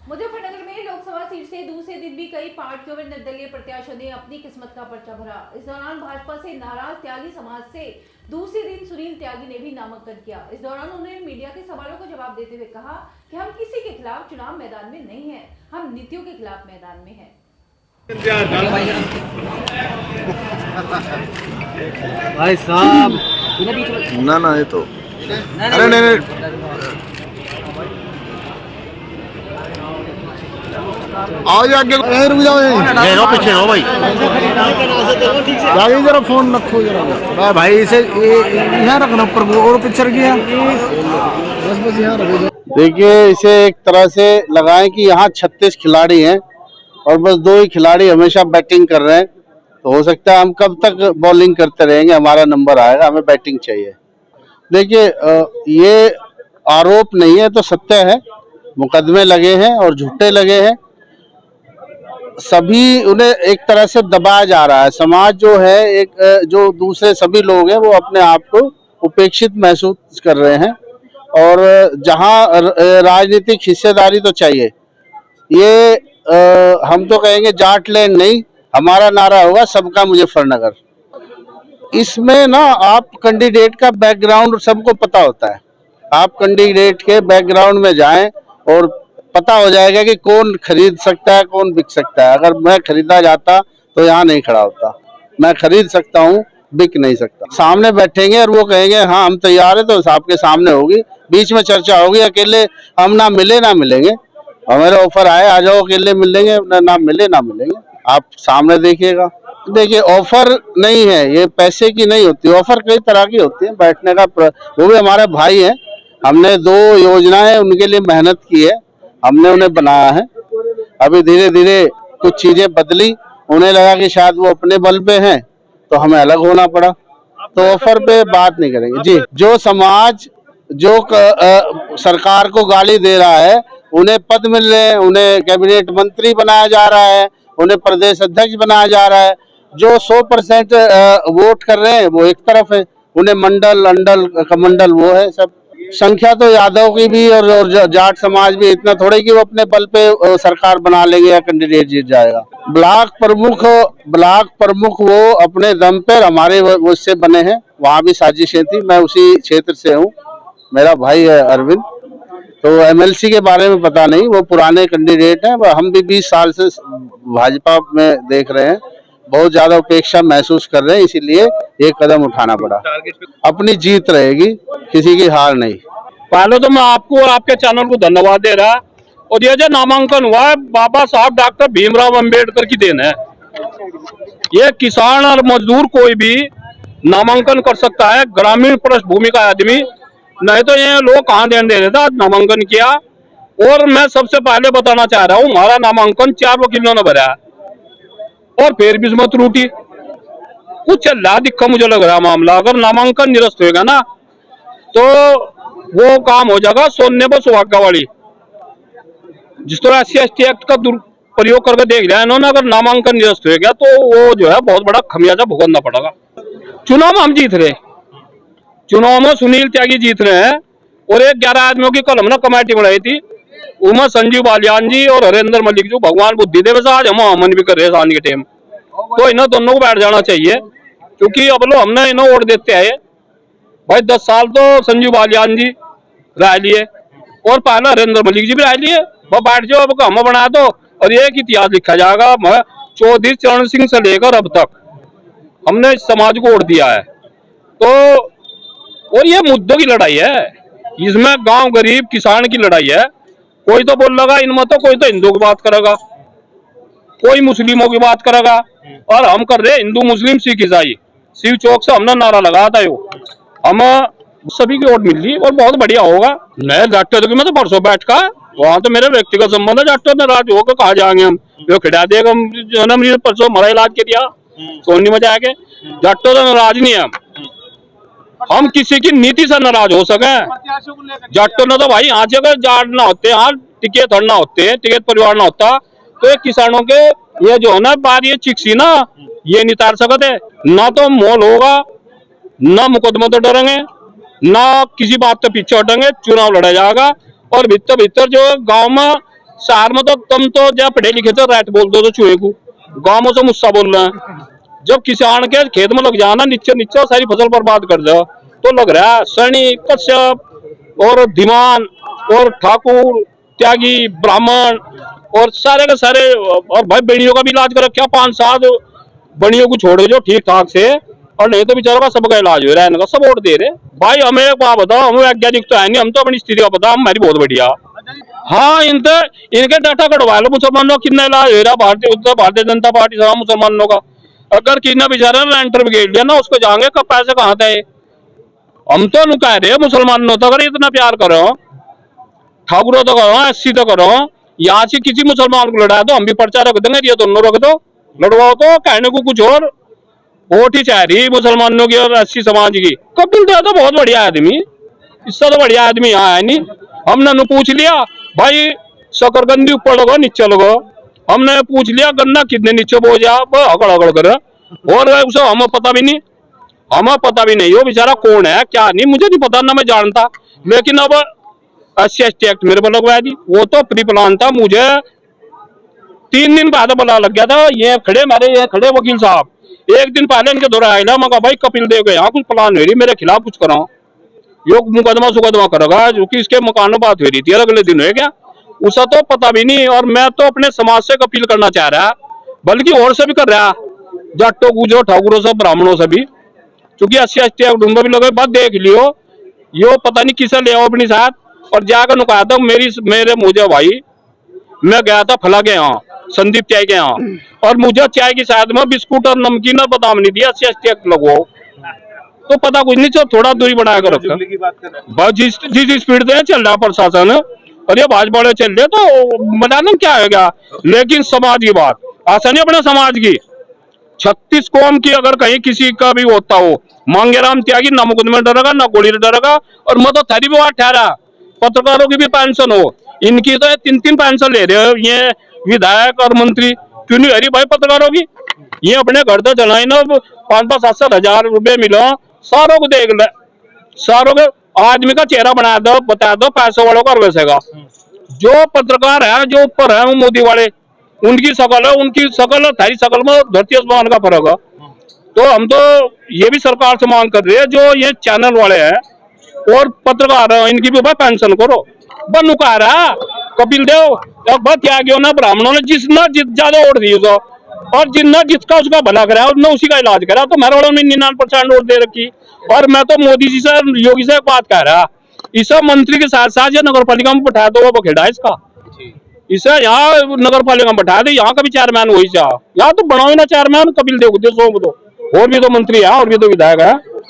मुजफ्फरनगर में लोकसभा सीट से दूसरे दिन भी कई पार्टियों में निर्दलीय प्रत्याशियों ने अपनी किस्मत का पर्चा भरा। इस दौरान भाजपा से नाराज त्यागी समाज से दूसरे दिन सुनील त्यागी ने भी नामांकन किया। इस दौरान उन्होंने मीडिया के सवालों को जवाब देते हुए कहा कि हम किसी के खिलाफ चुनाव मैदान में नहीं है, हम नीतियों के खिलाफ मैदान में है। भाई साहब ना ये तो अरे नहीं आओ जी आगे रुक जाओ रो पीछे रो भाई जाइए जरा फोन रखो जरा भाई इसे यहाँ रखना ऊपर और पिक्चर किया बस यहाँ रखो। देखिए इसे एक तरह से लगाएं कि यहाँ 36 खिलाड़ी हैं और बस 2 ही खिलाड़ी हमेशा बैटिंग कर रहे हैं, तो हो सकता है हम कब तक बॉलिंग करते रहेंगे, हमारा नंबर आएगा, हमें बैटिंग चाहिए। देखिए ये आरोप नहीं है तो सत्य है, मुकदमे लगे हैं और झूठे लगे हैं, सभी उन्हें एक तरह से दबाया जा रहा है। समाज जो है एक जो दूसरे सभी लोग हैं वो अपने आप को उपेक्षित महसूस कर रहे हैं और जहां राजनीतिक हिस्सेदारी तो चाहिए, ये हम तो कहेंगे जाट लैंड नहीं, हमारा नारा होगा सबका मुजफ्फरनगर। इसमें ना आप कैंडिडेट का बैकग्राउंड सबको पता होता है, आप कैंडिडेट के बैकग्राउंड में जाएं और पता हो जाएगा कि कौन खरीद सकता है कौन बिक सकता है। अगर मैं खरीदा जाता तो यहाँ नहीं खड़ा होता, मैं खरीद सकता हूँ बिक नहीं सकता। सामने बैठेंगे और वो कहेंगे हाँ हम तैयार है, तो आपके सामने होगी, बीच में चर्चा होगी, अकेले हम ना मिले ना मिलेंगे, और मेरा ऑफर आए आ जाओ अकेले मिलेंगे, ना मिले ना मिलेंगे, आप सामने देखिएगा। देखिए ऑफर नहीं है, ये पैसे की नहीं होती, ऑफर कई तरह की होती है बैठने का, वो भी हमारे भाई हैं, हमने 2 योजनाएं उनके लिए मेहनत की है, हमने उन्हें बनाया है। अभी धीरे धीरे कुछ चीजें बदली, उन्हें लगा कि शायद वो अपने बल पे हैं तो हमें अलग होना पड़ा, तो ऑफर पे बात नहीं करेंगे जी। जो समाज जो सरकार को गाली दे रहा है, उन्हें पद मिल रहे हैं, उन्हें कैबिनेट मंत्री बनाया जा रहा है, उन्हें प्रदेश अध्यक्ष बनाया जा रहा है, जो 100% वोट कर रहे हैं वो एक तरफ है, उन्हें मंडल अंडल कमंडल वो है सब। संख्या तो यादव की भी और जाट समाज भी इतना थोड़े कि वो अपने बल पे सरकार बना लेंगे या कैंडिडेट जीत जाएगा। ब्लॉक प्रमुख वो अपने दम पर हमारे वो उससे बने हैं, वहाँ भी साजिशें थी, मैं उसी क्षेत्र से हूँ, मेरा भाई है अरविंद, तो एमएलसी के बारे में पता नहीं, वो पुराने कैंडिडेट हैं, हम भी 20 साल से भाजपा में देख रहे हैं, बहुत ज्यादा उपेक्षा महसूस कर रहे हैं, इसीलिए एक कदम उठाना पड़ा। अपनी जीत रहेगी, किसी की हार नहीं। पहले तो मैं आपको और आपके चैनल को धन्यवाद दे रहा, और ये जो नामांकन हुआ है बाबा साहब डॉक्टर भीमराव अंबेडकर की देन है। ये किसान और मजदूर कोई भी नामांकन कर सकता है, ग्रामीण पृष्ठभूमि का आदमी, नहीं तो ये लोग कहाँ देन दे रहे थे, नामांकन किया। और मैं सबसे पहले बताना चाह रहा हूँ, हमारा नामांकन 4 वकीलों ने भरा है और फिर भी इसमें त्रुटि कुछ चल रहा दिक्कत, मुझे लग रहा मामला। अगर नामांकन निरस्त होगा ना तो वो काम हो जाएगा सोने पर सुहागा वाली, जिस तरह SC/ST एक्ट का दुरुपयोग करके देख लिया इन्होंने। अगर नामांकन निरस्त हो गया तो वो जो है बहुत बड़ा खमियाजा भुगतना पड़ेगा। चुनाव में हम जीत रहे, चुनाव में सुनील त्यागी जीत रहे हैं, और एक 11 आदमियों की कल हमने कमेटी बनाई थी, उमा संजीव बालियान जी और हरेंद्र मलिक जो भगवान बुद्धि देव से आज हम अमन भी कर रहे हैं शान के टाइम, तो इन्हें दोनों को बैठ जाना चाहिए, क्योंकि अब लोग हमने इन्हें वोट देते आए भाई। 10 साल तो संजीव बालियान जी रह लिए और पहले हरेंद्र मलिक जी भी रह लिए, वह बैठ जाओ अब हम बना दो, और एक इतिहास लिखा जाएगा। चौधरी चरण सिंह से लेकर अब तक हमने इस समाज को वोट दिया है, तो और ये मुद्दों की लड़ाई है, इसमें गांव गरीब किसान की लड़ाई है। कोई तो बोल लगा इनमें, तो कोई तो हिंदू की बात करेगा, कोई मुस्लिमों की बात करेगा, और हम कर रहे हिंदू मुस्लिम सिख ईसाई। शिव चौक से हमने नारा लगाया था, हम सभी की वोट मिल रही और बहुत बढ़िया होगा। मैं डॉक्टर मैं तो परसों बैठ का, वहाँ तो मेरे व्यक्तिगत संबंध है, डॉक्टर नाराज होकर कहा जाएंगे हम, जो खिला देगा जो ना मरीज परसों हमारा इलाज के दिया सोनी में जाके, डॉक्टर तो नाराज नहीं है हम किसी की नीति से नाराज हो सके। डॉक्टर ने तो भाई यहाँ से अगर जाट ना होते, यहाँ टिकट ना होते, टिकट परिवार ना होता, तो ये किसानों के ये जो है ना बार ये चिक्सी ना ये नहीं तार सकते, ना तो मोल होगा, ना मुकदमे तो डरेंगे, ना किसी बात तो पीछे हटेंगे, चुनाव लड़ा जाएगा। और भीतर जो गांव में शहर में तो तुम तो जब पढ़े लिखे तो राइट बोल दो तो चूहे को, गाँव में तो मुस्सा बोल रहे हैं। जब किसान के खेत में लग जाना नीचे नीचे सारी फसल बर्बाद कर दो, तो लग रहा है सैनी, कश्यप और धीमान और ठाकुर, त्यागी, ब्राह्मण और सारे के सारे, और भाई बेड़ियों का भी इलाज कर रखा 5-7 बड़ियों को छोड़ जो ठीक ठाक से, और नहीं तो बेचारों का सबका इलाज हो रहा है, इनका सब वोट दे रहे। भाई हमें एक बात बताओ, हम वैज्ञानिक तो है नहीं, हम तो अपनी स्थिति का पता, हमारी बहुत बढ़िया। हाँ इनके डाटा कटवा लो मुसलमानों कितना इलाज हो रहा भारतीय जनता पार्टी से मुसलमानों का। अगर कितना बेचारा लेंटर ब्रिगेड लिया ना, उसको जाएंगे कब पैसे कहाँ थे। हम तो नु कह रहे मुसलमानों तो अगर इतना प्यार करो, ठाकुरों तो करो, एससी तो करो, यहाँ से किसी मुसलमान को लड़ा दो, हम भी पर्चा रख देंगे, ये दोनों रख दो, लड़वाओ तो कहने को कुछ और। वोट ही चाह रही मुसलमानों की और एससी समाज की। कपिल देव तो बहुत बढ़िया आदमी, इससे तो बढ़िया आदमी यहाँ है नहीं। हमने नु पूछ लिया भाई शकरकंदी ऊपर लगो नीचे लगो, हमने पूछ लिया गन्ना कितने नीचे बोझ हकड़ हकड़ कर, और उसे हमें पता भी नहीं, हमें पता भी नहीं वो बेचारा कौन है क्या नहीं, मुझे नहीं पता ना मैं जानता। लेकिन अब SC ST एक्ट मेरे पर लगवाया थी, वो तो प्री प्लान था। मुझे 3 दिन बाद पता लग गया था, ये खड़े वकील साहब 1 दिन पहले इनके दौरा आया, मैं कहा भाई कपिल देव के यहाँ कुछ प्लान हो रही, मेरे खिलाफ कुछ कराओ, योग मुकदमा करेगा, जो कि इसके मकान में बात हो रही थी, अगले दिन हो गया, उसे तो पता भी नहीं। और मैं तो अपने समाज से अपील करना चाह रहा, बल्कि और से भी कर रहा, जाटो गुजरो ठाकुरों से ब्राह्मणों से भी, क्योंकि SC ST ढूंढो भी लगे, बात देख लियो, यो पता नहीं किसे ले आओ अपने साथ। और जाकर नुकाया था मेरे मुझे भाई, मैं गया था फला के यहाँ, संदीप चाय के यहाँ, और मुझे चाय के साथ में बिस्कुट और नमकीन और बादाम नहीं दिया, SC ST लगवाओ, तो पता कुछ नहीं, थोड़ा दूरी बनाकर रखा। जिस स्पीड से चल रहा प्रशासन और ये भाजपा वाले चल रहे, तो बनाना क्या होगा। लेकिन समाज की बात ऐसा नहीं, अपने समाज की 36 कौम की अगर कहीं किसी का भी होता हो, मांगेराम त्यागी ना मुकदमे डरेगा ना गोली डरेगा, और मैं तो थरी भी बात ठहरा, पत्रकारों की भी पेंशन हो, इनकी तो 3-3 पेंशन ले रहे हो ये विधायक और मंत्री, क्यों नहीं हरी भाई पत्रकारों की। ये अपने घर तो चलाए ना, 5-5-7-7 हजार रुपए मिलो, सारों को देख ले, सारों के आदमी का चेहरा बना दो, बता दो पैसों वालों का वैसे का। जो पत्रकार है जो ऊपर है वो मोदी वाले, उनकी शकल है, उनकी शकल और थारी शकल में धरती आसमान का फर्क है। तो हम तो ये भी सरकार से मांग कर रहे हैं, जो ये चैनल वाले हैं और पत्रकार हैं, इनकी भी पेंशन करो। बनुका रहा कपिल देव त्यागियों ने ब्राह्मणों ने जिसना ज्यादा वोट दी उसको, और जितना जिसका उसका भला करा उसने उसी का इलाज करा, तो मेरे वालों ने 99% वोट दे रखी। और मैं तो मोदी जी से योगी से बात कह रहा, इसे मंत्री के साथ साथ या नगर पालिका में बैठा दो, वो खेड़ा इसका, इसे यहाँ नगर पालिका में बैठा दे, यहाँ का भी चेयरमैन वही चाह, यहाँ तो बनाओ ना चेयरमैन कपिल देव को दो, और भी तो मंत्री है और भी तो विधायक है।